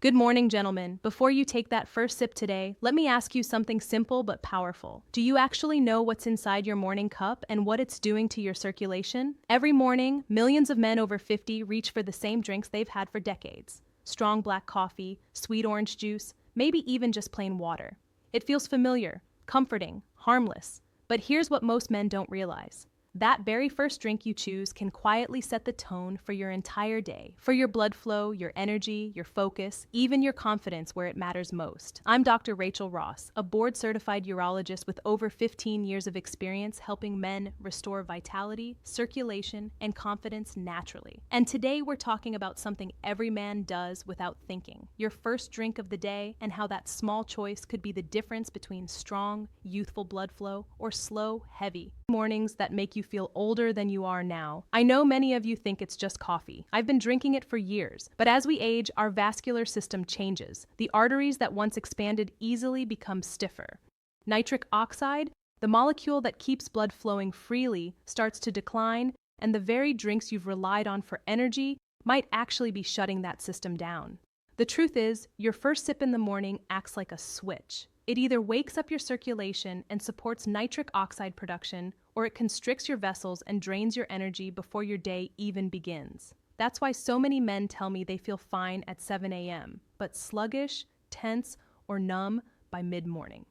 Good morning, gentlemen. Before you take that first sip today, let me ask you something simple but powerful. Do you actually know what's inside your morning cup and what it's doing to your circulation? Every morning, millions of men over 50 reach for the same drinks they've had for decades. Strong black coffee, sweet orange juice, maybe even just plain water. It feels familiar, comforting, harmless. But here's what most men don't realize. That very first drink you choose can quietly set the tone for your entire day, for your blood flow, your energy, your focus, even your confidence where it matters most. I'm Dr. Rachel Ross, a board-certified urologist with over 15 years of experience helping men restore vitality, circulation, and confidence naturally. And today we're talking about something every man does without thinking, your first drink of the day and how that small choice could be the difference between strong, youthful blood flow or slow, heavy mornings that make you feel older than you are now. I know many of you think it's just coffee. I've been drinking it for years. But as we age, our vascular system changes. The arteries that once expanded easily become stiffer. Nitric oxide, the molecule that keeps blood flowing freely, starts to decline, and the very drinks you've relied on for energy might actually be shutting that system down. The truth is, your first sip in the morning acts like a switch. It either wakes up your circulation and supports nitric oxide production, or it constricts your vessels and drains your energy before your day even begins. That's why so many men tell me they feel fine at 7 a.m., but sluggish, tense, or numb by mid-morning.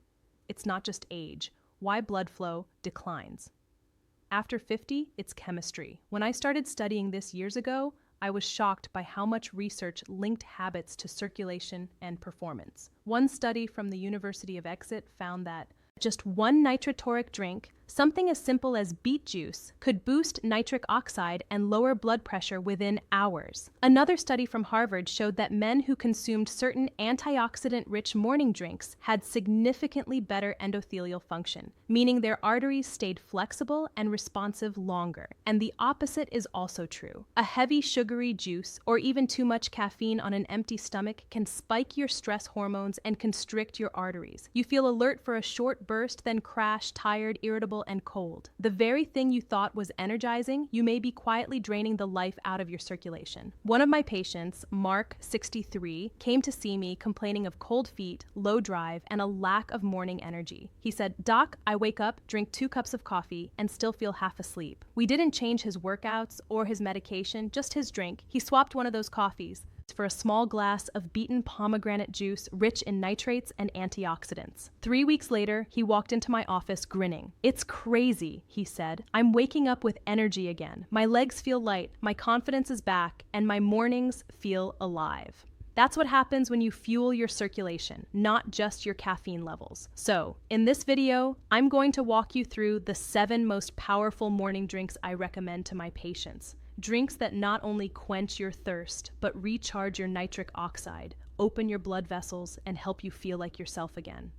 It's not just age. Why blood flow declines. After 50, it's chemistry. When I started studying this years ago, I was shocked by how much research linked habits to circulation and performance. One study from the University of Exeter found that just one nitritoric drink, something as simple as beet juice, could boost nitric oxide and lower blood pressure within hours. Another study from Harvard showed that men who consumed certain antioxidant-rich morning drinks had significantly better endothelial function, meaning their arteries stayed flexible and responsive longer. And the opposite is also true. A heavy sugary juice or even too much caffeine on an empty stomach can spike your stress hormones and constrict your arteries. You feel alert for a short burst, then crash, tired, irritable, and cold. The very thing you thought was energizing, you may be quietly draining the life out of your circulation. One of my patients, Mark, 63, came to see me complaining of cold feet, low drive, and a lack of morning energy. He said, "Doc, I wake up, drink 2 cups of coffee, and still feel half asleep." We didn't change his workouts or his medication, just his drink. He swapped one of those coffees for a small glass of beaten pomegranate juice rich in nitrates and antioxidants. 3 weeks later, he walked into my office grinning. "It's crazy," he said. "I'm waking up with energy again. My legs feel light, my confidence is back, and my mornings feel alive." That's what happens when you fuel your circulation, not just your caffeine levels. So, in this video, I'm going to walk you through the 7 most powerful morning drinks I recommend to my patients. Drinks that not only quench your thirst, but recharge your nitric oxide, open your blood vessels, and help you feel like yourself again.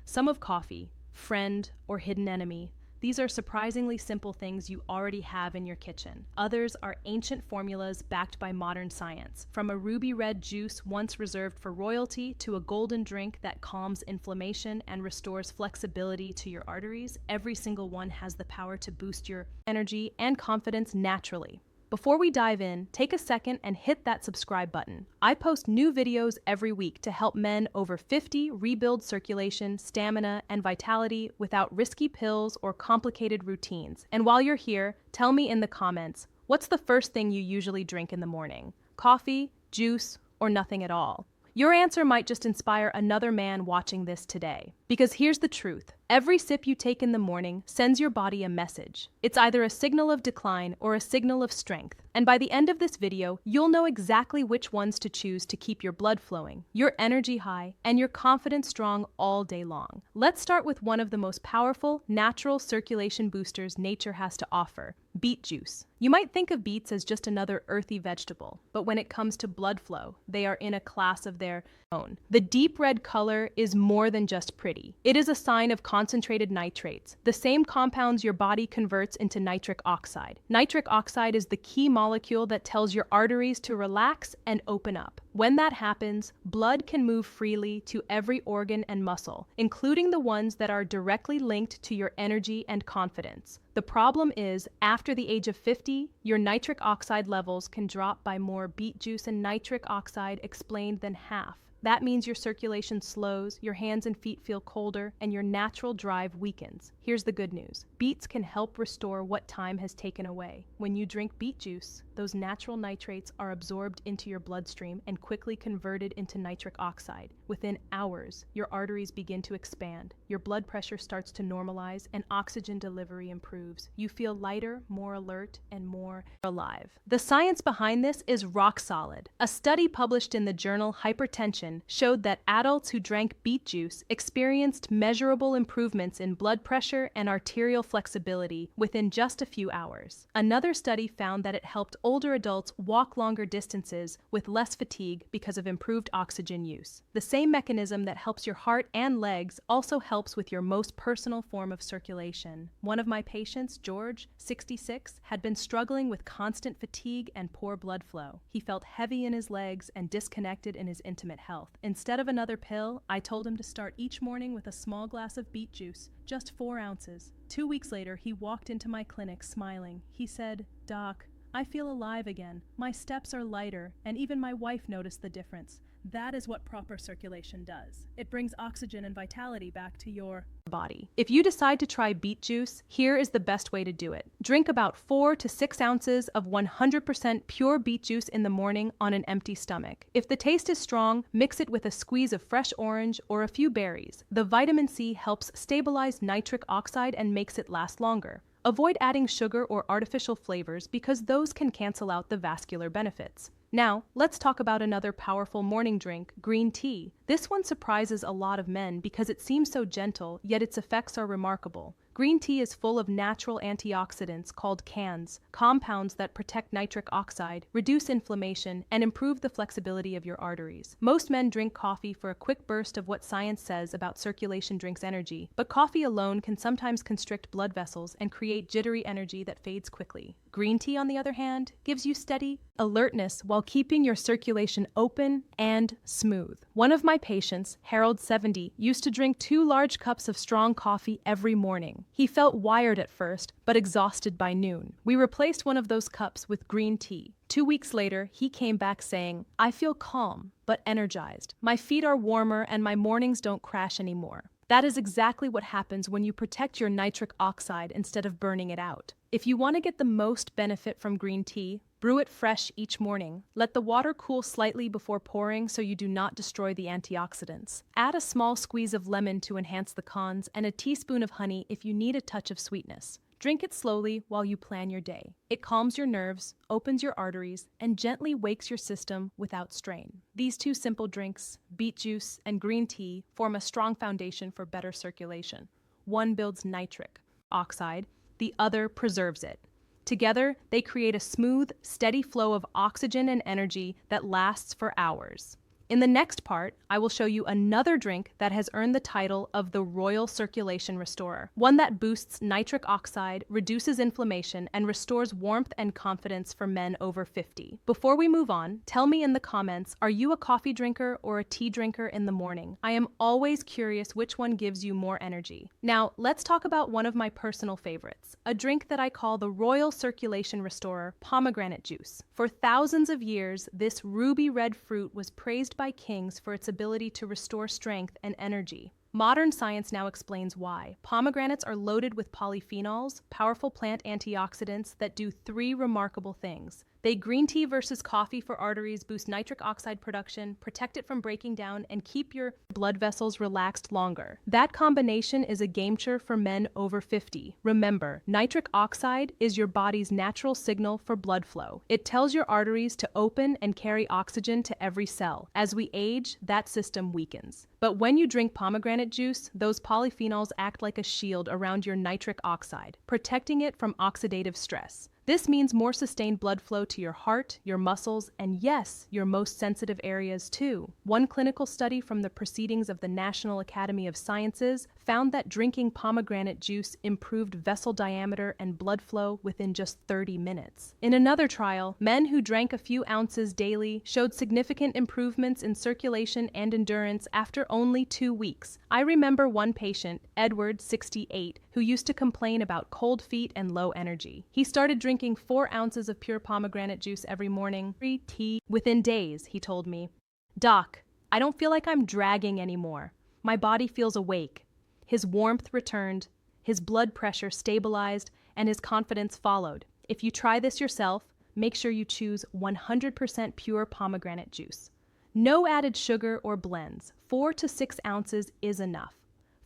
Some of coffee, friend or hidden enemy. These are surprisingly simple things you already have in your kitchen. Others are ancient formulas backed by modern science, from a ruby red juice once reserved for royalty to a golden drink that calms inflammation and restores flexibility to your arteries. Every single one has the power to boost your energy and confidence naturally. Before we dive in, take a second and hit that subscribe button. I post new videos every week to help men over 50 rebuild circulation, stamina, and vitality without risky pills or complicated routines. And while you're here, tell me in the comments, what's the first thing you usually drink in the morning? Coffee, juice, or nothing at all? Your answer might just inspire another man watching this today. Because here's the truth. Every sip you take in the morning sends your body a message. It's either a signal of decline or a signal of strength. And by the end of this video, you'll know exactly which ones to choose to keep your blood flowing, your energy high, and your confidence strong all day long. Let's start with one of the most powerful, natural circulation boosters nature has to offer, beet juice. You might think of beets as just another earthy vegetable, but when it comes to blood flow, they are in a class of their own. The deep red color is more than just pretty. It is a sign of concentrated nitrates, the same compounds your body converts into nitric oxide. Nitric oxide is the key molecule that tells your arteries to relax and open up. When that happens, blood can move freely to every organ and muscle, including the ones that are directly linked to your energy and confidence. The problem is, after the age of 50, your nitric oxide levels can drop by more beet juice and nitric oxide explained than half. That means your circulation slows, your hands and feet feel colder, and your natural drive weakens. Here's the good news. Beets can help restore what time has taken away. When you drink beet juice, those natural nitrates are absorbed into your bloodstream and quickly converted into nitric oxide. Within hours, your arteries begin to expand, your blood pressure starts to normalize, and oxygen delivery improves. You feel lighter, more alert, and more alive. The science behind this is rock solid. A study published in the journal Hypertension showed that adults who drank beet juice experienced measurable improvements in blood pressure and arterial flexibility within just a few hours. Another study found that it helped older adults walk longer distances with less fatigue because of improved oxygen use. The same mechanism that helps your heart and legs also helps with your most personal form of circulation. One of my patients, George, 66, had been struggling with constant fatigue and poor blood flow. He felt heavy in his legs and disconnected in his intimate health. Instead of another pill, I told him to start each morning with a small glass of beet juice, just 4 ounces. 2 weeks later, he walked into my clinic smiling. He said, "Doc, I feel alive again. My steps are lighter, and even my wife noticed the difference. That is what proper circulation does. It brings oxygen and vitality back to your body." If you decide to try beet juice, here is the best way to do it. Drink about 4 to 6 ounces of 100% pure beet juice in the morning on an empty stomach. If the taste is strong, mix it with a squeeze of fresh orange or a few berries. The vitamin C helps stabilize nitric oxide and makes it last longer. Avoid adding sugar or artificial flavors because those can cancel out the vascular benefits. Now, let's talk about another powerful morning drink, green tea. This one surprises a lot of men because it seems so gentle, yet its effects are remarkable. Green tea is full of natural antioxidants called CANs, compounds that protect nitric oxide, reduce inflammation, and improve the flexibility of your arteries. Most men drink coffee for a quick burst of what science says about circulation drinks energy, but coffee alone can sometimes constrict blood vessels and create jittery energy that fades quickly. Green tea, on the other hand, gives you steady alertness while keeping your circulation open and smooth. One of my patients, Harold, 70, used to drink 2 large cups of strong coffee every morning. He felt wired at first, but exhausted by noon. We replaced one of those cups with green tea. 2 weeks later, he came back saying, "I feel calm, but energized. My feet are warmer and my mornings don't crash anymore." That is exactly what happens when you protect your nitric oxide instead of burning it out. If you want to get the most benefit from green tea, brew it fresh each morning. Let the water cool slightly before pouring so you do not destroy the antioxidants. Add a small squeeze of lemon to enhance the cons and a teaspoon of honey if you need a touch of sweetness. Drink it slowly while you plan your day. It calms your nerves, opens your arteries, and gently wakes your system without strain. These 2 simple drinks, beet juice and green tea, form a strong foundation for better circulation. One builds nitric oxide, the other preserves it. Together, they create a smooth, steady flow of oxygen and energy that lasts for hours. In the next part, I will show you another drink that has earned the title of the Royal Circulation Restorer, one that boosts nitric oxide, reduces inflammation, and restores warmth and confidence for men over 50. Before we move on, tell me in the comments, are you a coffee drinker or a tea drinker in the morning? I am always curious which one gives you more energy. Now, let's talk about one of my personal favorites, a drink that I call the Royal Circulation Restorer, pomegranate juice. For thousands of years, this ruby red fruit was praised by kings for its ability to restore strength and energy. Modern science now explains why. Pomegranates are loaded with polyphenols, powerful plant antioxidants that do 3 remarkable things. They green tea versus coffee for arteries, boost nitric oxide production, protect it from breaking down, and keep your blood vessels relaxed longer. That combination is a game changer for men over 50. Remember, nitric oxide is your body's natural signal for blood flow. It tells your arteries to open and carry oxygen to every cell. As we age, that system weakens. But when you drink pomegranate juice, those polyphenols act like a shield around your nitric oxide, protecting it from oxidative stress. This means more sustained blood flow to your heart, your muscles, and yes, your most sensitive areas too. One clinical study from the Proceedings of the National Academy of Sciences found that drinking pomegranate juice improved vessel diameter and blood flow within just 30 minutes. In another trial, men who drank a few ounces daily showed significant improvements in circulation and endurance after only 2 weeks. I remember one patient, Edward, 68, who used to complain about cold feet and low energy. He started drinking 4 ounces of pure pomegranate juice every morning, free tea. Within days, he told me, "Doc, I don't feel like I'm dragging anymore. My body feels awake." His warmth returned, his blood pressure stabilized, and his confidence followed. If you try this yourself, make sure you choose 100% pure pomegranate juice. No added sugar or blends. 4 to 6 ounces is enough.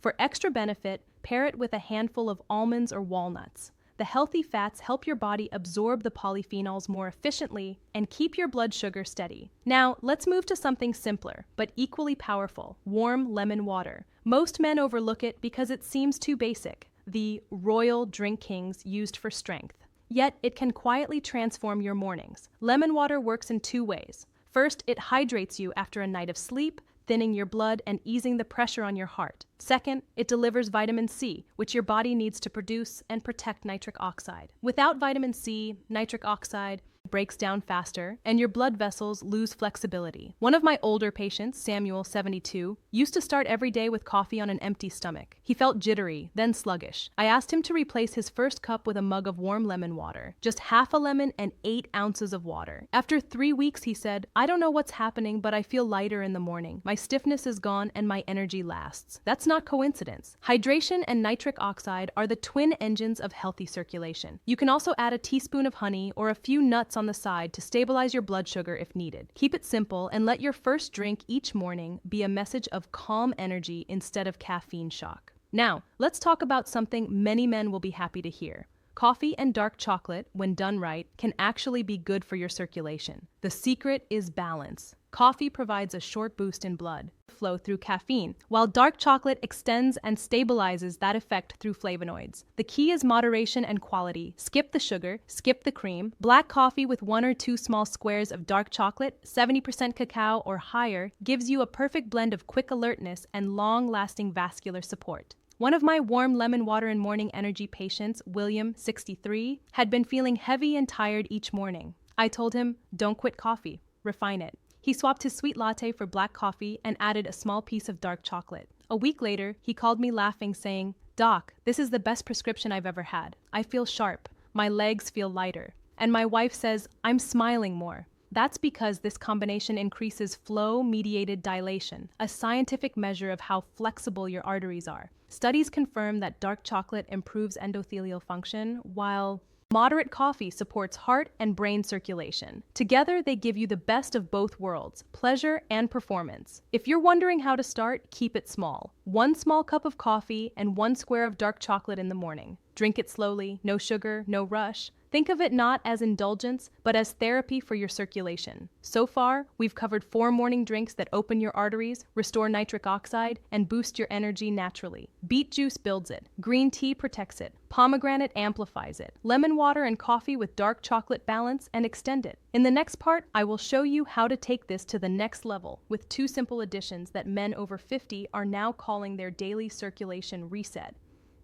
For extra benefit, pair it with a handful of almonds or walnuts. The healthy fats help your body absorb the polyphenols more efficiently and keep your blood sugar steady. Now, let's move to something simpler, but equally powerful: warm lemon water. Most men overlook it because it seems too basic, the royal drink kings used for strength. Yet, it can quietly transform your mornings. Lemon water works in 2 ways. First, it hydrates you after a night of sleep, thinning your blood and easing the pressure on your heart. Second, it delivers vitamin C, which your body needs to produce and protect nitric oxide. Without vitamin C, nitric oxide breaks down faster, and your blood vessels lose flexibility. One of my older patients, Samuel, 72, used to start every day with coffee on an empty stomach. He felt jittery, then sluggish. I asked him to replace his first cup with a mug of warm lemon water, just half a lemon and 8 ounces of water. After 3 weeks, he said, "I don't know what's happening, but I feel lighter in the morning. My stiffness is gone and my energy lasts." That's not coincidence. Hydration and nitric oxide are the twin engines of healthy circulation. You can also add a teaspoon of honey or a few nuts on the side to stabilize your blood sugar if needed. Keep it simple and let your first drink each morning be a message of calm energy instead of caffeine shock. Now, let's talk about something many men will be happy to hear. Coffee and dark chocolate, when done right, can actually be good for your circulation. The secret is balance. Coffee provides a short boost in blood flow through caffeine, while dark chocolate extends and stabilizes that effect through flavonoids. The key is moderation and quality. Skip the sugar, skip the cream. Black coffee with 1 or 2 small squares of dark chocolate, 70% cacao or higher, gives you a perfect blend of quick alertness and long-lasting vascular support. One of my warm lemon water and morning energy patients, William, 63, had been feeling heavy and tired each morning. I told him, "Don't quit coffee, refine it." He swapped his sweet latte for black coffee and added a small piece of dark chocolate. A week later, he called me laughing, saying, "Doc, this is the best prescription I've ever had. I feel sharp. My legs feel lighter." And my wife says, "I'm smiling more." That's because this combination increases flow-mediated dilation, a scientific measure of how flexible your arteries are. Studies confirm that dark chocolate improves endothelial function, while moderate coffee supports heart and brain circulation. Together, they give you the best of both worlds, pleasure and performance. If you're wondering how to start, keep it small. 1 small cup of coffee and 1 square of dark chocolate in the morning. Drink it slowly, no sugar, no rush. Think of it not as indulgence, but as therapy for your circulation. So far, we've covered 4 morning drinks that open your arteries, restore nitric oxide, and boost your energy naturally. Beet juice builds it. Green tea protects it. Pomegranate amplifies it. Lemon water and coffee with dark chocolate balance and extend it. In the next part, I will show you how to take this to the next level with 2 simple additions that men over 50 are now calling their daily circulation reset.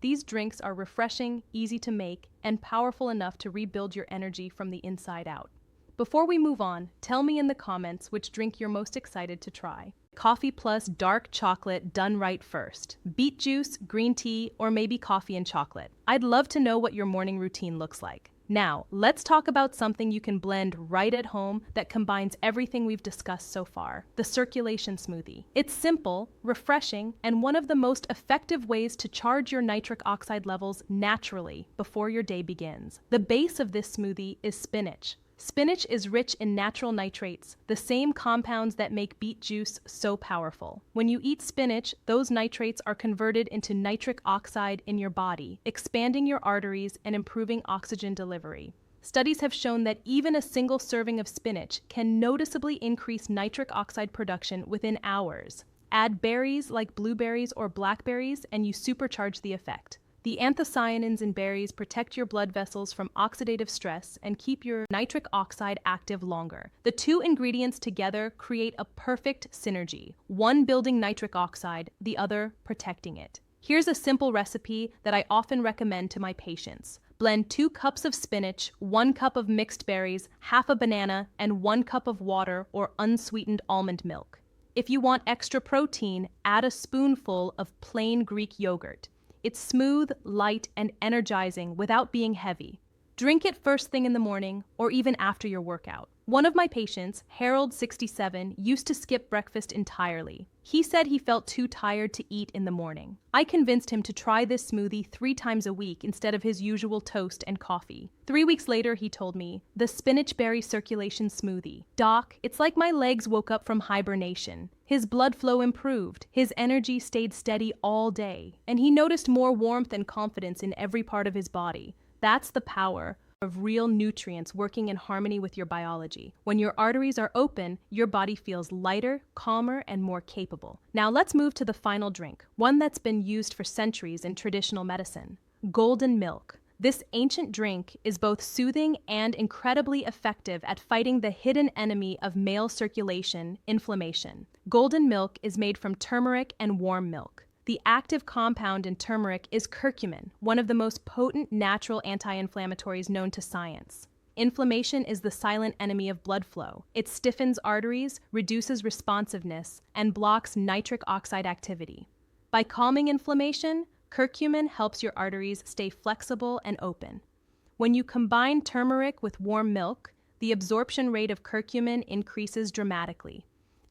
These drinks are refreshing, easy to make, and powerful enough to rebuild your energy from the inside out. Before we move on, tell me in the comments which drink you're most excited to try. Coffee plus dark chocolate done right first. Beet juice, green tea, or maybe coffee and chocolate. I'd love to know what your morning routine looks like. Now, let's talk about something you can blend right at home that combines everything we've discussed so far: the circulation smoothie. It's simple, refreshing, and one of the most effective ways to charge your nitric oxide levels naturally before your day begins. The base of this smoothie is spinach. Spinach is rich in natural nitrates, the same compounds that make beet juice so powerful. When you eat spinach, those nitrates are converted into nitric oxide in your body, expanding your arteries and improving oxygen delivery. Studies have shown that even a single serving of spinach can noticeably increase nitric oxide production within hours. Add berries like blueberries or blackberries and you supercharge the effect. The anthocyanins in berries protect your blood vessels from oxidative stress and keep your nitric oxide active longer. The two ingredients together create a perfect synergy, one building nitric oxide, the other protecting it. Here's a simple recipe that I often recommend to my patients. Blend 2 cups of spinach, 1 cup of mixed berries, half a banana, and 1 cup of water or unsweetened almond milk. If you want extra protein, add a spoonful of plain Greek yogurt. It's smooth, light, and energizing without being heavy. Drink it first thing in the morning or even after your workout. One of my patients, Harold, 67, used to skip breakfast entirely. He said he felt too tired to eat in the morning. I convinced him to try this smoothie 3 times a week instead of his usual toast and coffee. 3 weeks later, he told me, "The spinach berry circulation smoothie. Doc, it's like my legs woke up from hibernation." His blood flow improved, his energy stayed steady all day, and he noticed more warmth and confidence in every part of his body. That's the power of real nutrients working in harmony with your biology. When your arteries are open, your body feels lighter, calmer, and more capable. Now let's move to the final drink, one that's been used for centuries in traditional medicine: golden milk. This ancient drink is both soothing and incredibly effective at fighting the hidden enemy of male circulation, inflammation. Golden milk is made from turmeric and warm milk. The active compound in turmeric is curcumin, one of the most potent natural anti-inflammatories known to science. Inflammation is the silent enemy of blood flow. It stiffens arteries, reduces responsiveness, and blocks nitric oxide activity. By calming inflammation, curcumin helps your arteries stay flexible and open. When you combine turmeric with warm milk, the absorption rate of curcumin increases dramatically.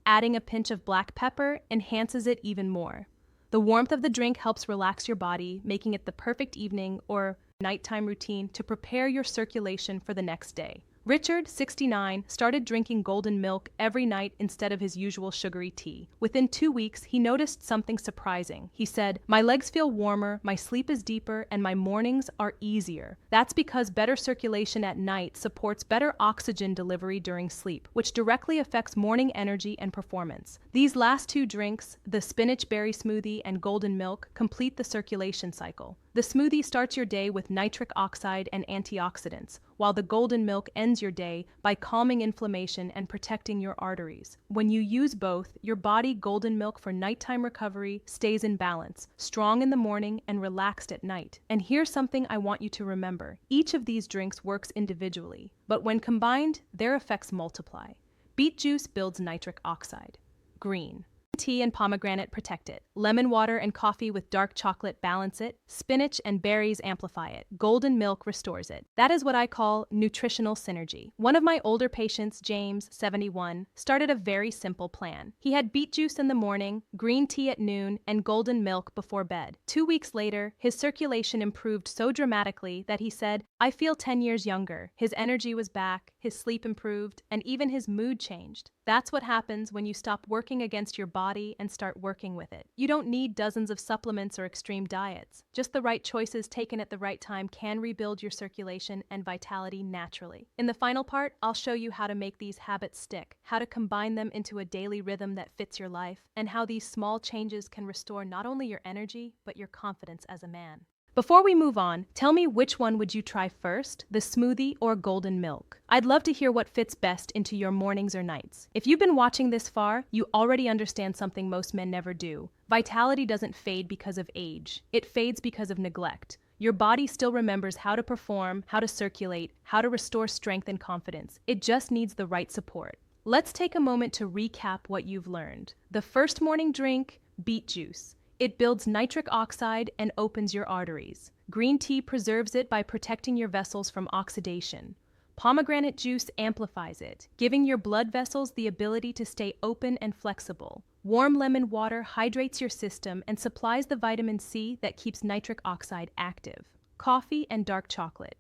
Adding a pinch of black pepper enhances it even more. The warmth of the drink helps relax your body, making it the perfect evening or nighttime routine to prepare your circulation for the next day. Richard, 69, started drinking golden milk every night instead of his usual sugary tea. Within 2 weeks, he noticed something surprising. He said, "My legs feel warmer, my sleep is deeper, and my mornings are easier." That's because better circulation at night supports better oxygen delivery during sleep, which directly affects morning energy and performance. These last 2 drinks, the spinach berry smoothie and golden milk, complete the circulation cycle. The smoothie starts your day with nitric oxide and antioxidants, while the golden milk ends your day by calming inflammation and protecting your arteries. When you use both, your body golden milk for nighttime recovery stays in balance, strong in the morning and relaxed at night. And here's something I want you to remember. Each of these drinks works individually, but when combined, their effects multiply. Beet juice builds nitric oxide. Green tea and pomegranate protect it. Lemon water and coffee with dark chocolate balance it. Spinach and berries amplify it. Golden milk restores it. That is what I call nutritional synergy. One of my older patients, James, 71, started a very simple plan. He had beet juice in the morning, green tea at noon, and golden milk before bed. 2 weeks later, his circulation improved so dramatically that he said, "I feel 10 years younger." His energy was back, his sleep improved, and even his mood changed. That's what happens when you stop working against your body and start working with it. You don't need dozens of supplements or extreme diets. Just the right choices taken at the right time can rebuild your circulation and vitality naturally. In the final part, I'll show you how to make these habits stick, how to combine them into a daily rhythm that fits your life, and how these small changes can restore not only your energy, but your confidence as a man. Before we move on, tell me which one would you try first, the smoothie or golden milk? I'd love to hear what fits best into your mornings or nights. If you've been watching this far, you already understand something most men never do. Vitality doesn't fade because of age. It fades because of neglect. Your body still remembers how to perform, how to circulate, how to restore strength and confidence. It just needs the right support. Let's take a moment to recap what you've learned. The first morning drink, beet juice. It builds nitric oxide and opens your arteries. Green tea preserves it by protecting your vessels from oxidation. Pomegranate juice amplifies it, giving your blood vessels the ability to stay open and flexible. Warm lemon water hydrates your system and supplies the vitamin C that keeps nitric oxide active. Coffee and dark chocolate.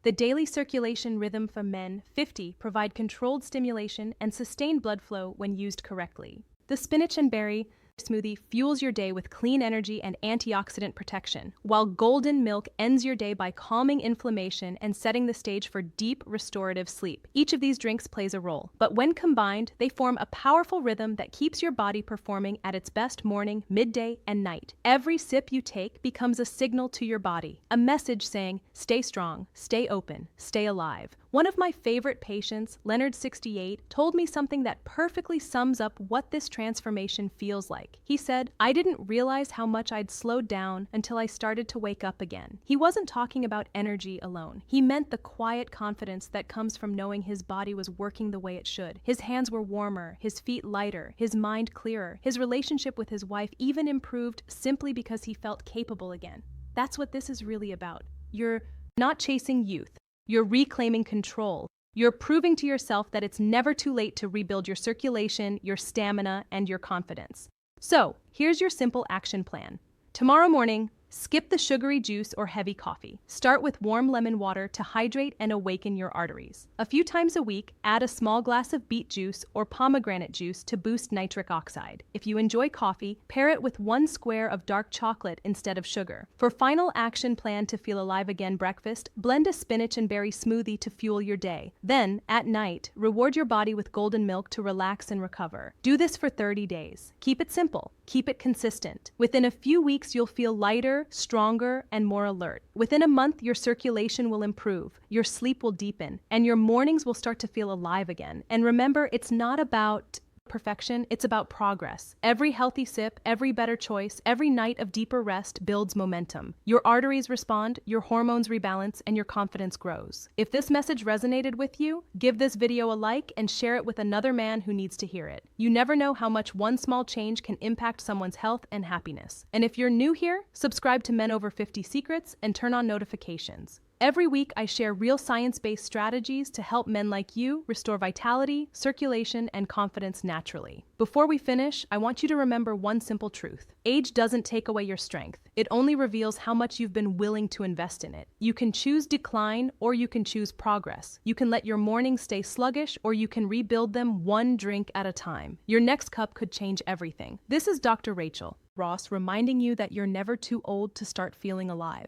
The daily circulation rhythm for men 50 provide controlled stimulation and sustained blood flow when used correctly. The spinach and berry, smoothie fuels your day with clean energy and antioxidant protection, while golden milk ends your day by calming inflammation and setting the stage for deep, restorative sleep. Each of these drinks plays a role, but when combined, they form a powerful rhythm that keeps your body performing at its best morning, midday, and night. Every sip you take becomes a signal to your body, a message saying, stay strong, stay open, stay alive. One of my favorite patients, Leonard 68, told me something that perfectly sums up what this transformation feels like. He said, I didn't realize how much I'd slowed down until I started to wake up again. He wasn't talking about energy alone. He meant the quiet confidence that comes from knowing his body was working the way it should. His hands were warmer, his feet lighter, his mind clearer. His relationship with his wife even improved simply because he felt capable again. That's what this is really about. You're not chasing youth. You're reclaiming control. You're proving to yourself that it's never too late to rebuild your circulation, your stamina, and your confidence. So, here's your simple action plan. Tomorrow morning, skip the sugary juice or heavy coffee. Start with warm lemon water to hydrate and awaken your arteries. A few times a week, add a small glass of beet juice or pomegranate juice to boost nitric oxide. If you enjoy coffee, pair it with 1 square of dark chocolate instead of sugar. For final action plan to feel alive again breakfast, blend a spinach and berry smoothie to fuel your day. Then, at night, reward your body with golden milk to relax and recover. Do this for 30 days. Keep it simple. Keep it consistent. Within a few weeks, you'll feel lighter, stronger, and more alert. Within a month, your circulation will improve, your sleep will deepen, and your mornings will start to feel alive again. And remember, it's not about perfection, it's about progress. Every healthy sip, every better choice, every night of deeper rest builds momentum. Your arteries respond, your hormones rebalance, and your confidence grows. If this message resonated with you, give this video a like and share it with another man who needs to hear it. You never know how much one small change can impact someone's health and happiness. And if you're new here, subscribe to Men Over 50 Secrets and turn on notifications. Every week, I share real science-based strategies to help men like you restore vitality, circulation, and confidence naturally. Before we finish, I want you to remember one simple truth. Age doesn't take away your strength. It only reveals how much you've been willing to invest in it. You can choose decline or you can choose progress. You can let your mornings stay sluggish or you can rebuild them one drink at a time. Your next cup could change everything. This is Dr. Rachel Ross reminding you that you're never too old to start feeling alive.